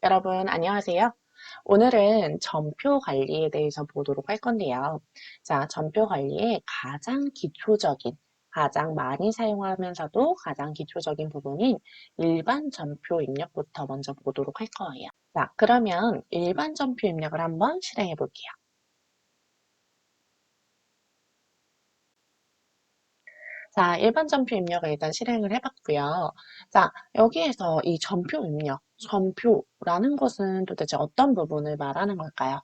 여러분, 안녕하세요. 오늘은 전표 관리에 대해서 보도록 할 건데요. 자, 전표 관리의 가장 기초적인, 가장 많이 사용하면서도 가장 기초적인 부분인 일반 전표 입력부터 먼저 보도록 할 거예요. 자, 그러면 일반 전표 입력을 한번 실행해 볼게요. 자, 일반 전표 입력을 일단 실행을 해봤고요. 자, 여기에서 이 전표 입력, 전표라는 것은 도대체 어떤 부분을 말하는 걸까요?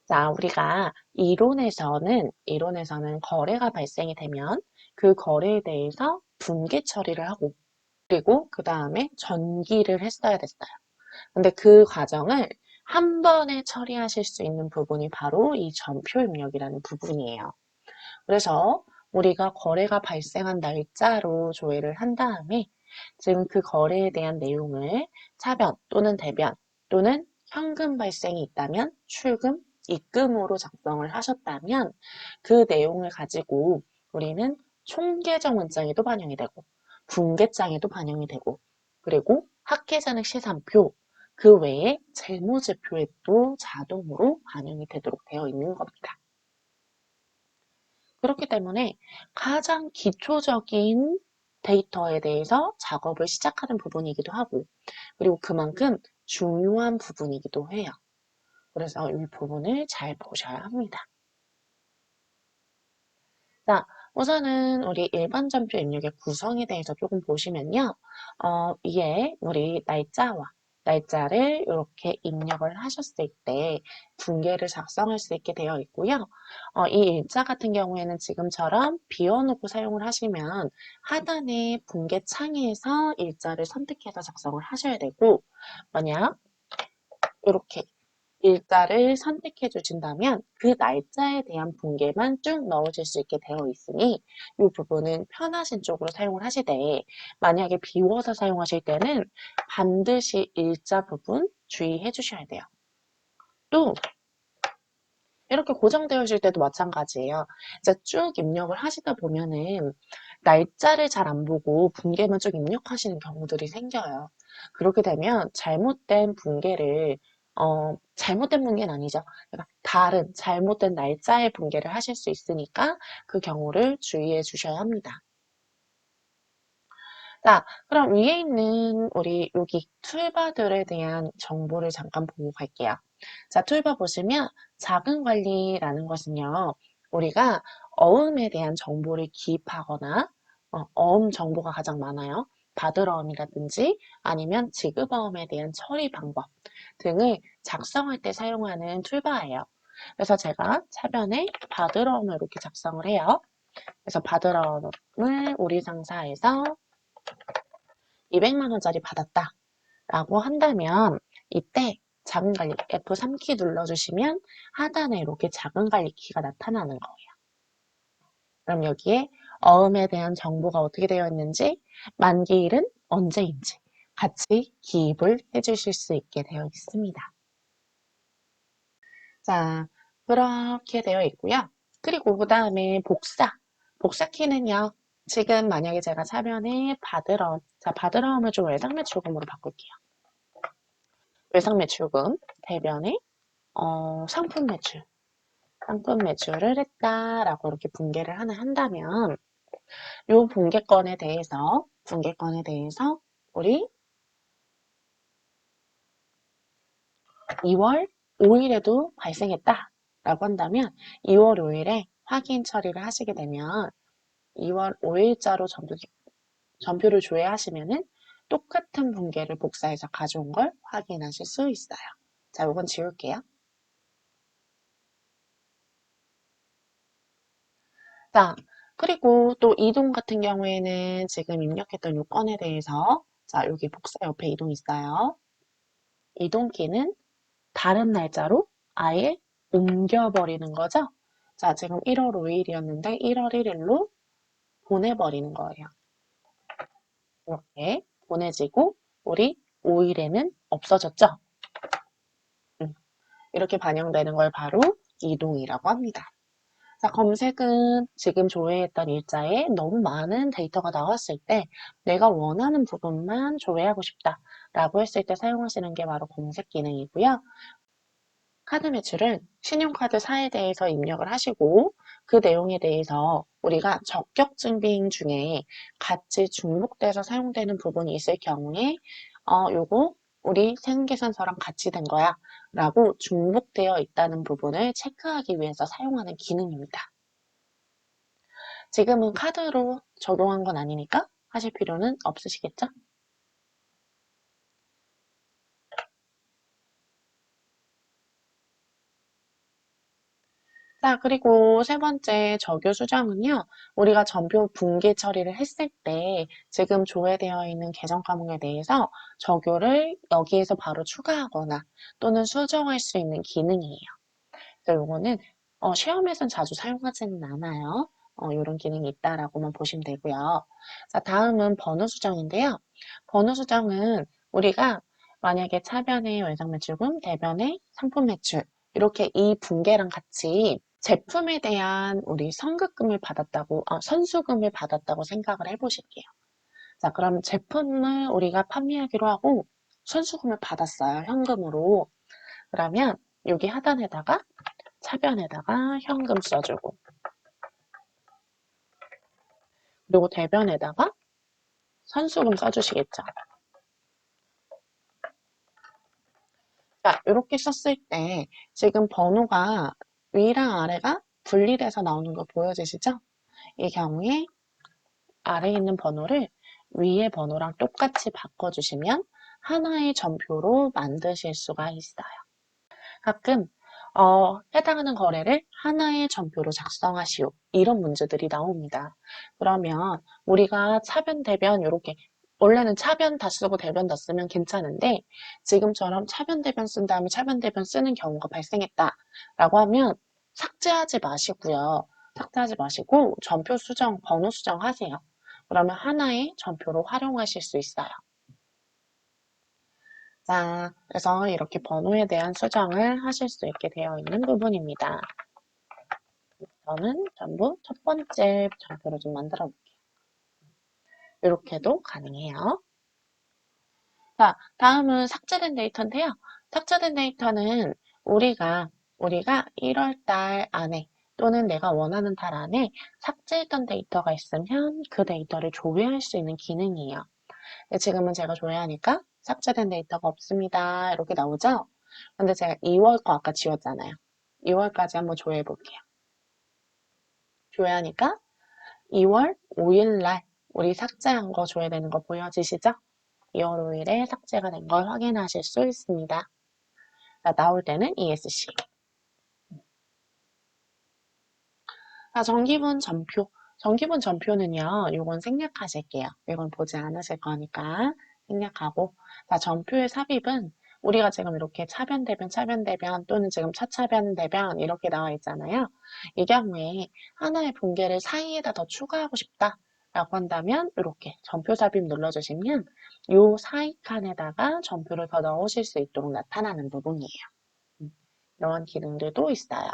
자, 우리가 이론에서는 거래가 발생이 되면 그 거래에 대해서 분계 처리를 하고, 그리고 그 다음에 전기를 했어야 됐어요. 근데 그 과정을 한 번에 처리하실 수 있는 부분이 바로 이 전표 입력이라는 부분이에요. 그래서 우리가 거래가 발생한 날짜로 조회를 한 다음에 지금 그 거래에 대한 내용을 차변 또는 대변 또는 현금 발생이 있다면 출금, 입금으로 작성을 하셨다면 그 내용을 가지고 우리는 총계정 문장에도 반영이 되고 분계장에도 반영이 되고 그리고 합계잔액 시산표 그 외에 재무제표에도 자동으로 반영이 되도록 되어 있는 겁니다. 그렇기 때문에 가장 기초적인 데이터에 대해서 작업을 시작하는 부분이기도 하고, 그리고 그만큼 중요한 부분이기도 해요. 그래서 이 부분을 잘 보셔야 합니다. 자, 우선은 우리 일반 전표 입력의 구성에 대해서 조금 보시면요. 이게 우리 날짜를 이렇게 입력을 하셨을 때 분계를 작성할 수 있게 되어 있고요. 이 일자 같은 경우에는 지금처럼 비워놓고 사용을 하시면 하단의 분계 창에서 일자를 선택해서 작성을 하셔야 되고, 만약 이렇게 일자를 선택해 주신다면 그 날짜에 대한 분계만 쭉 넣으실 수 있게 되어 있으니 이 부분은 편하신 쪽으로 사용을 하시되 만약에 비워서 사용하실 때는 반드시 일자 부분 주의해 주셔야 돼요. 또 이렇게 고정되어 있을 때도 마찬가지예요. 이제 쭉 입력을 하시다 보면은 날짜를 잘 안 보고 분계만 쭉 입력하시는 경우들이 생겨요. 그렇게 되면 잘못된 분계는 아니죠. 그러니까 다른 잘못된 날짜의 분계를 하실 수 있으니까 그 경우를 주의해 주셔야 합니다. 자, 그럼 위에 있는 우리 여기 툴바들에 대한 정보를 잠깐 보고 갈게요. 자, 툴바 보시면 자금 관리라는 것은요, 우리가 어음에 대한 정보를 기입하거나 어음 정보가 가장 많아요. 받으러음이라든지 아니면 지급어음에 대한 처리 방법 등을 작성할 때 사용하는 툴바예요. 그래서 제가 차변에 받으러음을 이렇게 작성을 해요. 그래서 받으러음을 우리 상사에서 200만 원짜리 받았다 라고 한다면 이때 자금관리 F3키 눌러주시면 하단에 이렇게 자금관리 키가 나타나는 거예요. 그럼 여기에 어음에 대한 정보가 어떻게 되어 있는지 만기일은 언제인지 같이 기입을 해주실 수 있게 되어 있습니다. 자, 그렇게 되어 있고요. 그리고 그 다음에 복사 키는요. 지금 만약에 제가 사면에 받으러움을 좀 외상매출금으로 바꿀게요. 외상매출금 대변에 상품 매출을 했다라고 이렇게 분계를 하나 한다면 이 분계권에 대해서 우리 2월 5일에도 발생했다라고 한다면 2월 5일에 확인 처리를 하시게 되면 2월 5일자로 전표를 조회하시면은 똑같은 분계를 복사해서 가져온 걸 확인하실 수 있어요. 자, 이건 지울게요. 자, 그리고 또 이동 같은 경우에는 지금 입력했던 요건에 대해서 자, 여기 복사 옆에 이동 있어요. 이동키는 다른 날짜로 아예 옮겨버리는 거죠. 자, 지금 1월 5일이었는데 1월 1일로 보내버리는 거예요. 이렇게 보내지고 우리 5일에는 없어졌죠. 이렇게 반영되는 걸 바로 이동이라고 합니다. 자, 검색은 지금 조회했던 일자에 너무 많은 데이터가 나왔을 때 내가 원하는 부분만 조회하고 싶다라고 했을 때 사용하시는 게 바로 검색 기능이고요. 카드 매출은 신용카드사에 대해서 입력을 하시고 그 내용에 대해서 우리가 적격 증빙 중에 같이 중복돼서 사용되는 부분이 있을 경우에 요거 우리 생계산서랑 같이 된 거야 라고 중복되어 있다는 부분을 체크하기 위해서 사용하는 기능입니다. 지금은 카드로 적용한 건 아니니까 하실 필요는 없으시겠죠? 자, 그리고 세 번째 적요 수정은요. 우리가 전표 붕괴 처리를 했을 때 지금 조회되어 있는 계정 과목에 대해서 적요를 여기에서 바로 추가하거나 또는 수정할 수 있는 기능이에요. 그래서 요거는 시험에선 자주 사용하지는 않아요. 이런 기능이 있다라고만 보시면 되고요. 자, 다음은 번호 수정인데요. 번호 수정은 우리가 만약에 차변의 외상 매출금, 대변의 상품 매출 이렇게 이 붕괴랑 같이 제품에 대한 우리 선급금을 받았다고, 선수금을 받았다고 생각을 해보실게요. 자, 그럼 제품을 우리가 판매하기로 하고 선수금을 받았어요. 현금으로. 그러면 여기 하단에다가 차변에다가 현금 써주고 그리고 대변에다가 선수금 써주시겠죠. 자, 이렇게 썼을 때 지금 번호가 위랑 아래가 분리돼서 나오는 거 보여지시죠? 이 경우에 아래에 있는 번호를 위의 번호랑 똑같이 바꿔주시면 하나의 전표로 만드실 수가 있어요. 가끔 해당하는 거래를 하나의 전표로 작성하시오. 이런 문제들이 나옵니다. 그러면 우리가 차변, 대변 이렇게 원래는 차변 다 쓰고 대변 다 쓰면 괜찮은데 지금처럼 차변, 대변 쓴 다음에 차변, 대변 쓰는 경우가 발생했다라고 하면 삭제하지 마시고요. 삭제하지 마시고 전표 수정, 번호 수정하세요. 그러면 하나의 전표로 활용하실 수 있어요. 자, 그래서 이렇게 번호에 대한 수정을 하실 수 있게 되어 있는 부분입니다. 저는 전부 첫 번째 전표로 좀 만들어 볼게요. 이렇게도 가능해요. 자, 다음은 삭제된 데이터인데요. 삭제된 데이터는 우리가 1월 달 안에 또는 내가 원하는 달 안에 삭제했던 데이터가 있으면 그 데이터를 조회할 수 있는 기능이에요. 지금은 제가 조회하니까 삭제된 데이터가 없습니다. 이렇게 나오죠? 근데 제가 2월 거 아까 지웠잖아요. 2월까지 한번 조회해 볼게요. 조회하니까 2월 5일 날 우리 삭제한 거 조회되는 거 보여지시죠? 2월 5일에 삭제가 된 걸 확인하실 수 있습니다. 자, 나올 때는 ESC. 자, 정기분 전표. 정기분 전표는요, 이건 생략하실게요. 이건 보지 않으실 거니까 생략하고. 자, 전표의 삽입은 우리가 지금 이렇게 차변, 대변, 차변, 대변 또는 지금 차차변, 대변 이렇게 나와 있잖아요. 이 경우에 하나의 분계를 사이에다 더 추가하고 싶다라고 한다면 이렇게 전표 삽입 눌러주시면 이 사이 칸에다가 전표를 더 넣으실 수 있도록 나타나는 부분이에요. 이런 기능들도 있어요.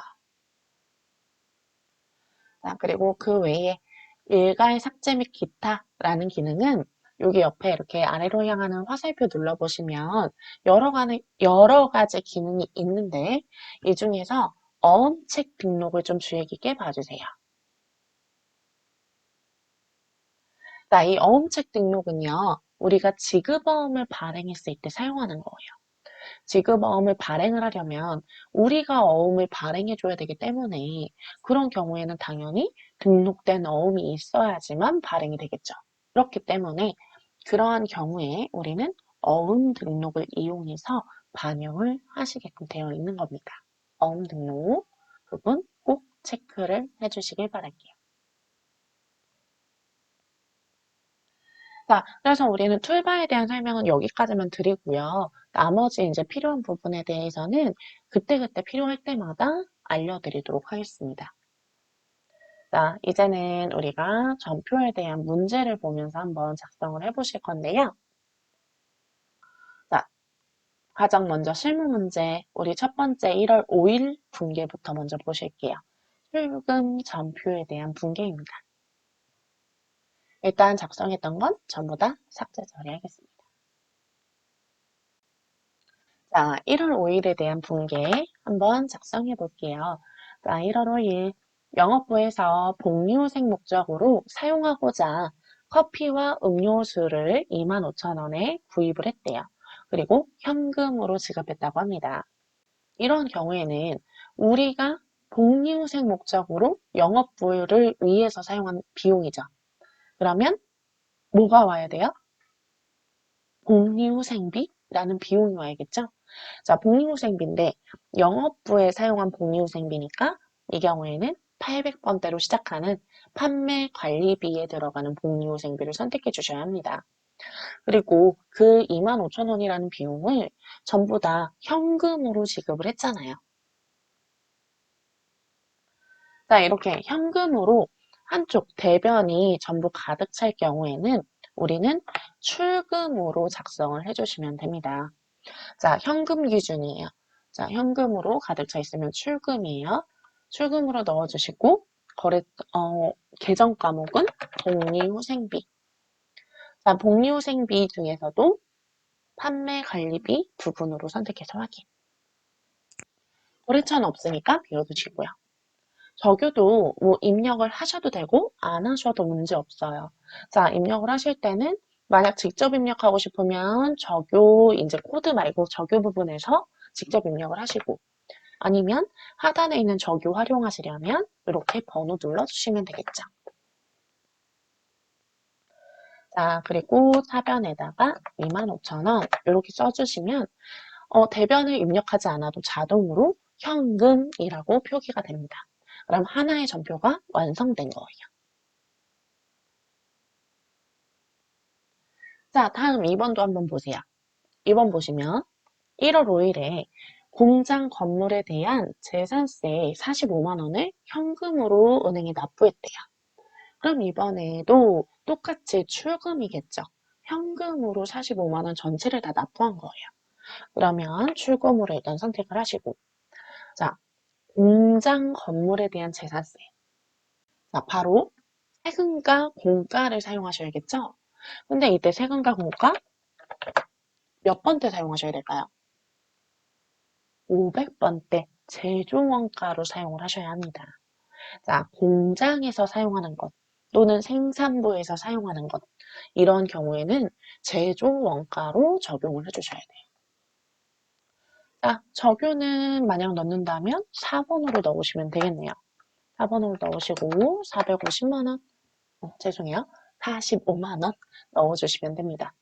그리고 그 외에 일괄 삭제 및 기타라는 기능은 여기 옆에 이렇게 아래로 향하는 화살표 눌러보시면 여러 가지 기능이 있는데 이 중에서 어음책 등록을 좀 주의 깊게 봐주세요. 자, 이 어음책 등록은요, 우리가 지급어음을 발행했을 때 사용하는 거예요. 지급어음을 발행을 하려면 우리가 어음을 발행해줘야 되기 때문에 그런 경우에는 당연히 등록된 어음이 있어야지만 발행이 되겠죠. 그렇기 때문에 그러한 경우에 우리는 어음 등록을 이용해서 반영을 하시게끔 되어 있는 겁니다. 어음 등록 부분 꼭 체크를 해주시길 바랄게요. 자, 그래서 우리는 툴바에 대한 설명은 여기까지만 드리고요. 나머지 이제 필요한 부분에 대해서는 그때그때 필요할 때마다 알려드리도록 하겠습니다. 자, 이제는 우리가 전표에 대한 문제를 보면서 한번 작성을 해보실 건데요. 자, 가장 먼저 실무 문제, 우리 첫 번째 1월 5일 분계부터 먼저 보실게요. 출금 전표에 대한 분계입니다. 일단 작성했던 건 전부 다 삭제 처리하겠습니다. 자, 1월 5일에 대한 분계 한번 작성해 볼게요. 자, 1월 5일 영업부에서 복리후생 목적으로 사용하고자 커피와 음료수를 25,000원에 구입을 했대요. 그리고 현금으로 지급했다고 합니다. 이런 경우에는 우리가 복리후생 목적으로 영업부를 위해서 사용한 비용이죠. 그러면 뭐가 와야 돼요? 복리후생비라는 비용이 와야겠죠? 자, 복리후생비인데 영업부에 사용한 복리후생비니까 이 경우에는 800번대로 시작하는 판매 관리비에 들어가는 복리후생비를 선택해 주셔야 합니다. 그리고 그 25,000원이라는 비용을 전부 다 현금으로 지급을 했잖아요. 자, 이렇게 현금으로 한쪽 대변이 전부 가득 찰 경우에는 우리는 출금으로 작성을 해주시면 됩니다. 자, 현금 기준이에요. 자, 현금으로 가득 차 있으면 출금이에요. 출금으로 넣어주시고 계정 과목은 복리후생비. 자, 복리후생비 중에서도 판매 관리비 부분으로 선택해서 확인. 거래처는 없으니까 비워두시고요. 적유도 뭐 입력을 하셔도 되고 안 하셔도 문제 없어요. 자, 입력을 하실 때는 만약 직접 입력하고 싶으면 적유 이제 코드 말고 적유 부분에서 직접 입력을 하시고 아니면 하단에 있는 적유 활용하시려면 이렇게 번호 눌러주시면 되겠죠. 자, 그리고 사변에다가 25,000원 이렇게 써주시면 대변을 입력하지 않아도 자동으로 현금이라고 표기가 됩니다. 그럼 하나의 전표가 완성된 거예요. 자, 다음 2번도 한번 보세요. 2번 보시면 1월 5일에 공장 건물에 대한 재산세 45만 원을 현금으로 은행에 납부했대요. 그럼 이번에도 똑같이 출금이겠죠. 현금으로 45만 원 전체를 다 납부한 거예요. 그러면 출금으로 일단 선택을 하시고 자, 공장 건물에 대한 재산세. 자, 바로 세금과 공가를 사용하셔야겠죠? 근데 이때 세금과 공가 몇 번째 사용하셔야 될까요? 500번대 제조원가로 사용을 하셔야 합니다. 자, 공장에서 사용하는 것 또는 생산부에서 사용하는 것 이런 경우에는 제조원가로 적용을 해주셔야 돼요. 자, 적유는 만약 넣는다면 4번으로 넣으시면 되겠네요. 4번으로 넣으시고 450만 원, 죄송해요. 45만 원 넣어주시면 됩니다.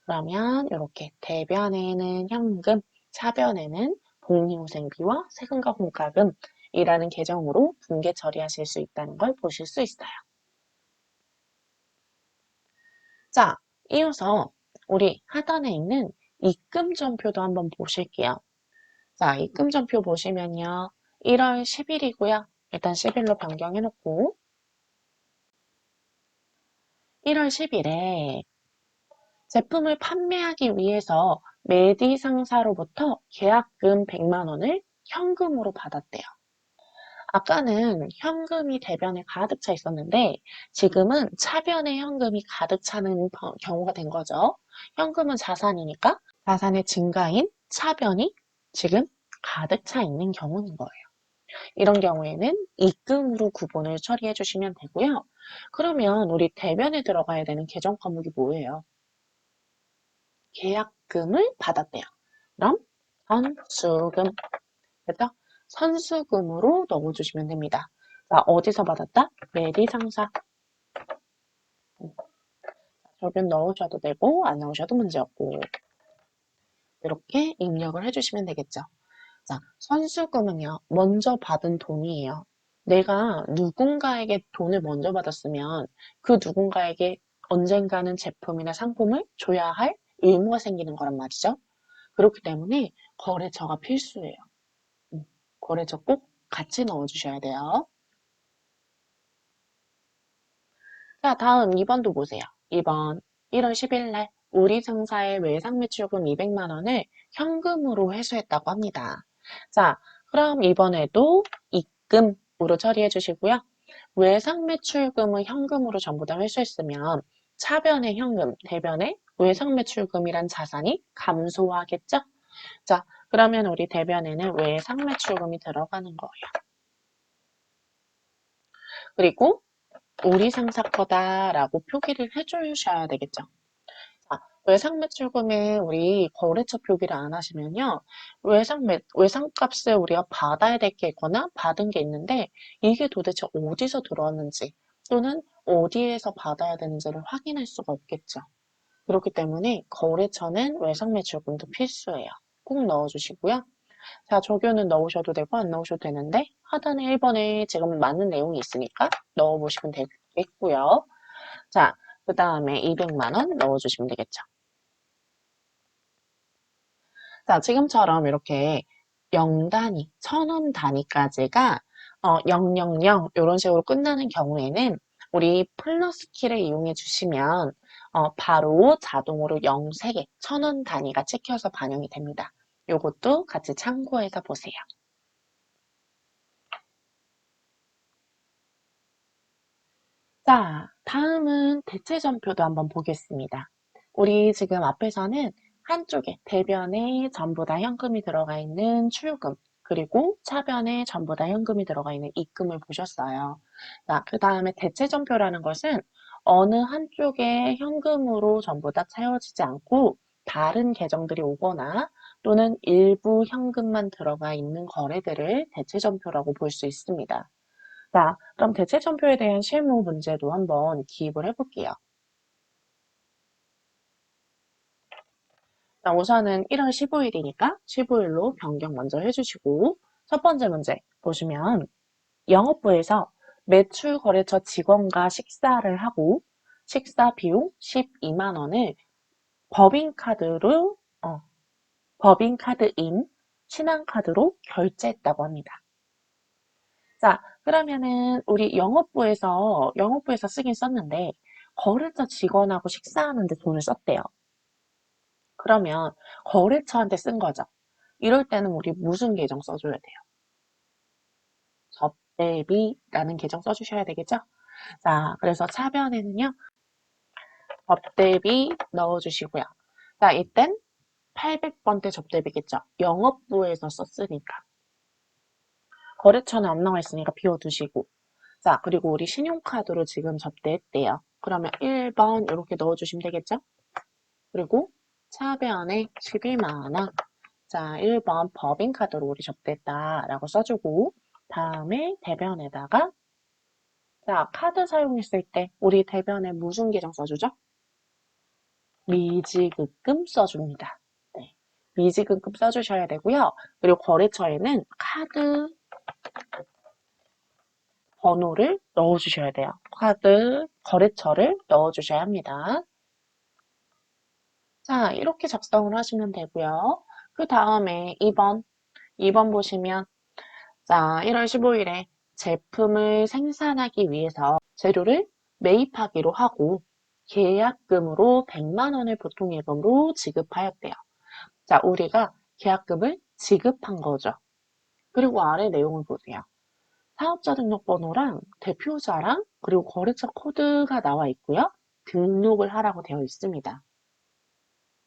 그러면 이렇게 대변에는 현금, 차변에는 복리후생비와 세금과 공과금이라는 계정으로 분계 처리하실 수 있다는 걸 보실 수 있어요. 자, 이어서 우리 하단에 있는 입금전표도 한번 보실게요. 자, 입금전표 보시면요. 1월 10일이고요. 일단 10일로 변경해놓고 1월 10일에 제품을 판매하기 위해서 매디 상사로부터 계약금 100만 원을 현금으로 받았대요. 아까는 현금이 대변에 가득 차 있었는데 지금은 차변에 현금이 가득 차는 경우가 된 거죠. 현금은 자산이니까 자산의 증가인 차변이 지금 가득 차 있는 경우인 거예요. 이런 경우에는 입금으로 구분을 처리해 주시면 되고요. 그러면 우리 대변에 들어가야 되는 계정 과목이 뭐예요? 계약금을 받았대요. 그럼 선수금, 그죠? 선수금으로 넣어주시면 됩니다. 자, 어디서 받았다? 매리 상사. 저변 넣으셔도 되고 안 넣으셔도 문제없고 이렇게 입력을 해주시면 되겠죠. 자, 선수금은요. 먼저 받은 돈이에요. 내가 누군가에게 돈을 먼저 받았으면 그 누군가에게 언젠가는 제품이나 상품을 줘야 할 의무가 생기는 거란 말이죠. 그렇기 때문에 거래처가 필수예요. 거래처 꼭 같이 넣어주셔야 돼요. 자, 다음 2번도 보세요. 2번 1월 10일 날 우리 상사의 외상 매출금 200만 원을 현금으로 회수했다고 합니다. 자, 그럼 이번에도 입금 으로 처리해 주시고요. 외상매출금은 현금으로 전부 다 회수했으면 차변의 현금, 대변의 외상매출금이란 자산이 감소하겠죠? 자, 그러면 우리 대변에는 외상매출금이 들어가는 거예요. 그리고 우리 상사 거다라고 표기를 해주셔야 되겠죠. 자, 외상매출금에 우리 거래처 표기를 안 하시면요. 외상값을 우리가 받아야 될 게 있거나 받은 게 있는데 이게 도대체 어디서 들어왔는지 또는 어디에서 받아야 되는지를 확인할 수가 없겠죠. 그렇기 때문에 거래처는 외상매출금도 필수예요. 꼭 넣어주시고요. 자, 조교는 넣으셔도 되고 안 넣으셔도 되는데 하단에 1번에 지금 맞는 내용이 있으니까 넣어보시면 되겠고요. 자, 그 다음에 200만 원 넣어주시면 되겠죠. 자, 지금처럼 이렇게 0단위, 1000원 단위까지가 000 이런 식으로 끝나는 경우에는 우리 플러스 키를 이용해 주시면 바로 자동으로 0 3개, 1000원 단위가 찍혀서 반영이 됩니다. 요것도 같이 참고해서 보세요. 자, 다음은 대체전표도 한번 보겠습니다. 우리 지금 앞에서는 한쪽에 대변에 전부 다 현금이 들어가 있는 출금, 그리고 차변에 전부 다 현금이 들어가 있는 입금을 보셨어요. 자, 그 다음에 대체전표라는 것은 어느 한쪽에 현금으로 전부 다 채워지지 않고 다른 계정들이 오거나 또는 일부 현금만 들어가 있는 거래들을 대체전표라고 볼 수 있습니다. 자, 그럼 대체전표에 대한 실무 문제도 한번 기입을 해볼게요. 자, 우선은 1월 15일이니까 15일로 변경 먼저 해주시고 첫 번째 문제 보시면 영업부에서 매출 거래처 직원과 식사를 하고 식사 비용 12만 원을 법인카드로 법인카드인 신한카드로 결제했다고 합니다. 자, 그러면은 우리 영업부에서 쓰긴 썼는데 거래처 직원하고 식사하는데 돈을 썼대요. 그러면 거래처한테 쓴 거죠. 이럴 때는 우리 무슨 계정 써줘야 돼요? 접대비라는 계정 써주셔야 되겠죠? 자, 그래서 차변에는요, 접대비 넣어주시고요. 자, 이땐 800번대 접대비겠죠? 영업부에서 썼으니까. 거래처는 안 나와 있으니까 비워두시고. 자, 그리고 우리 신용카드로 지금 접대했대요. 그러면 1번 이렇게 넣어주시면 되겠죠? 그리고 차변에 12만 원. 자, 1번 법인카드로 우리 접대했다라고 써주고 다음에 대변에다가 자, 카드 사용했을 때 우리 대변에 무슨 계정 써주죠? 미지급금 써줍니다. 네, 미지급금 써주셔야 되고요. 그리고 거래처에는 카드 번호를 넣어주셔야 돼요. 카드 거래처를 넣어주셔야 합니다. 자, 이렇게 작성을 하시면 되고요. 그 다음에 2번 보시면 자, 1월 15일에 제품을 생산하기 위해서 재료를 매입하기로 하고 계약금으로 100만 원을 보통예금으로 지급하였대요. 자, 우리가 계약금을 지급한 거죠. 그리고 아래 내용을 보세요. 사업자 등록번호랑 대표자랑 그리고 거래처 코드가 나와 있고요. 등록을 하라고 되어 있습니다.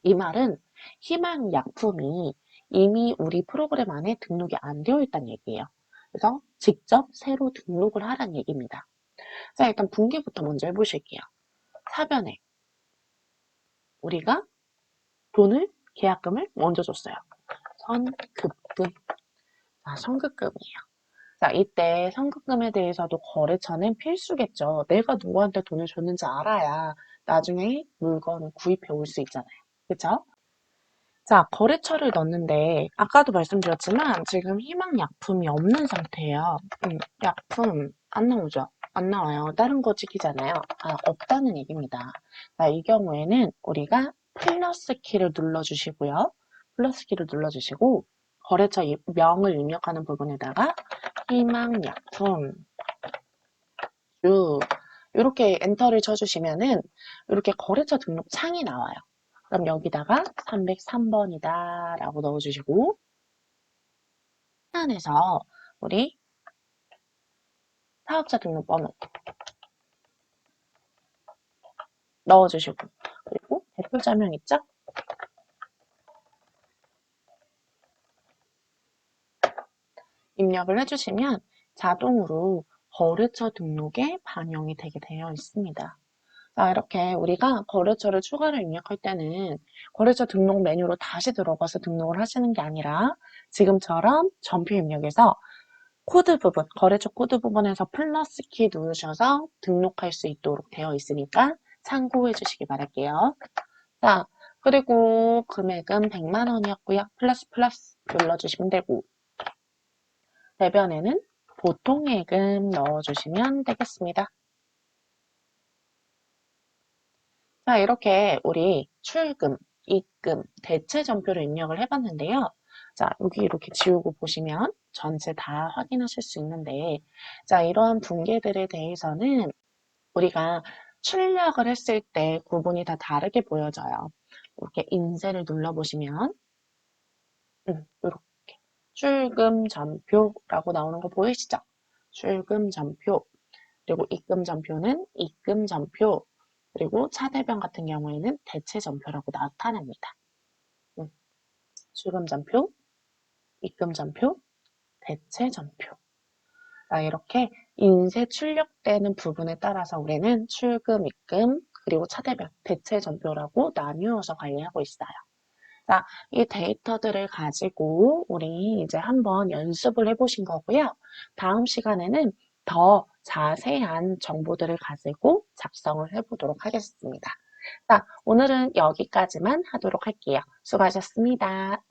이 말은 희망약품이 이미 우리 프로그램 안에 등록이 안 되어 있다는 얘기예요. 그래서 직접 새로 등록을 하라는 얘기입니다. 자, 일단 분기부터 먼저 해보실게요. 사변에 우리가 돈을, 계약금을 먼저 줬어요. 선급금. 자, 선급금이에요. 자, 이때 선급금에 대해서도 거래처는 필수겠죠. 내가 누구한테 돈을 줬는지 알아야 나중에 물건을 구입해 올 수 있잖아요. 그쵸? 자, 거래처를 넣었는데 아까도 말씀드렸지만 지금 희망약품이 없는 상태예요. 약품 안 나오죠? 안 나와요. 다른 거 찍히잖아요. 아, 없다는 얘기입니다. 자, 이 경우에는 우리가 플러스 키를 눌러주시고요. 플러스 키를 눌러주시고 거래처 명을 입력하는 부분에다가 희망약품 주 이렇게 엔터를 쳐주시면은 이렇게 거래처 등록 창이 나와요. 그럼 여기다가 303번이다 라고 넣어주시고 안에서 우리 사업자 등록번호 넣어주시고, 그리고 대표자명 있죠? 입력을 해주시면 자동으로 거래처 등록에 반영이 되게 되어 있습니다. 자, 이렇게 우리가 거래처를 추가로 입력할 때는 거래처 등록 메뉴로 다시 들어가서 등록을 하시는 게 아니라 지금처럼 전표 입력에서 코드 부분, 거래처 코드 부분에서 플러스 키 누르셔서 등록할 수 있도록 되어 있으니까 참고해 주시기 바랄게요. 자, 그리고 금액은 100만 원이었고요. 플러스 플러스 눌러주시면 되고, 대변에는 보통예금 넣어주시면 되겠습니다. 자, 이렇게 우리 출금, 입금, 대체 전표를 입력을 해봤는데요. 자, 여기 이렇게 지우고 보시면 전체 다 확인하실 수 있는데, 자, 이러한 분계들에 대해서는 우리가 출력을 했을 때 구분이 다 다르게 보여져요. 이렇게 인쇄를 눌러보시면, 이렇게 출금 전표라고 나오는 거 보이시죠? 출금 전표, 그리고 입금 전표는 입금 전표, 그리고 차대변 같은 경우에는 대체 전표라고 나타납니다. 출금 전표, 입금 전표, 대체 전표. 이렇게 인쇄 출력되는 부분에 따라서 우리는 출금, 입금, 그리고 차대변, 대체 전표라고 나뉘어서 관리하고 있어요. 자, 이 데이터들을 가지고 우리 이제 한번 연습을 해보신 거고요. 다음 시간에는 더 자세한 정보들을 가지고 작성을 해보도록 하겠습니다. 자, 오늘은 여기까지만 하도록 할게요. 수고하셨습니다.